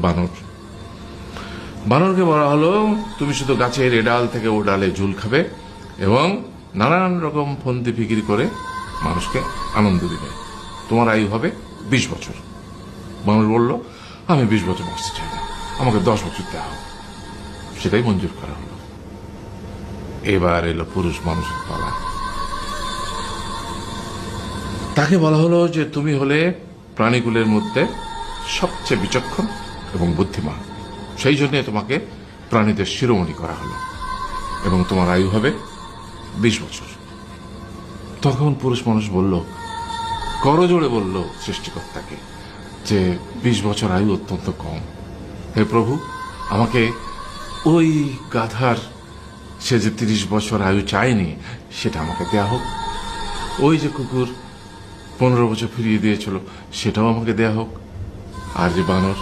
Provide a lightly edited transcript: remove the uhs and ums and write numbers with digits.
বানর বানরকে বলা হলো, তুমি শুধু গাছের এ ডাল থেকে ও ডালে ঝুল খাবে এবং নানান রকম ফন্দি ফিকির করে মানুষকে আনন্দ দিবে। তোমার আয়ু হবে 20 বছর। বানর বলল, আমি 20 বছর বাঁচতে চাই না, আমাকে 10 বছর দেওয়া হোক। সেটাই মঞ্জুর করা হলো। এবার এলো পুরুষ মানুষের পালা। তাকে বলা হলো যে তুমি হলে প্রাণীকুলের মধ্যে সবচেয়ে বিচক্ষণ এবং বুদ্ধিমান, সেই জন্য তোমাকে প্রাণীদের শিরোমণি করা হলো এবং তোমার আয়ু হবে 20 বছর। তখন পুরুষ মানুষ বলল, করজোড়ে বলল সৃষ্টিকর্তাকে যে 20 বছর আয়ু অত্যন্ত কম। হে প্রভু, আমাকে ওই গাধার, সে যে 30 বছর আয়ু চায়নি, সেটা আমাকে দেয়া হোক। ওই যে কুকুর 15 বছর ফিরিয়ে দিয়েছিল, সেটাও আমাকে দেয়া হোক। আর যে বানর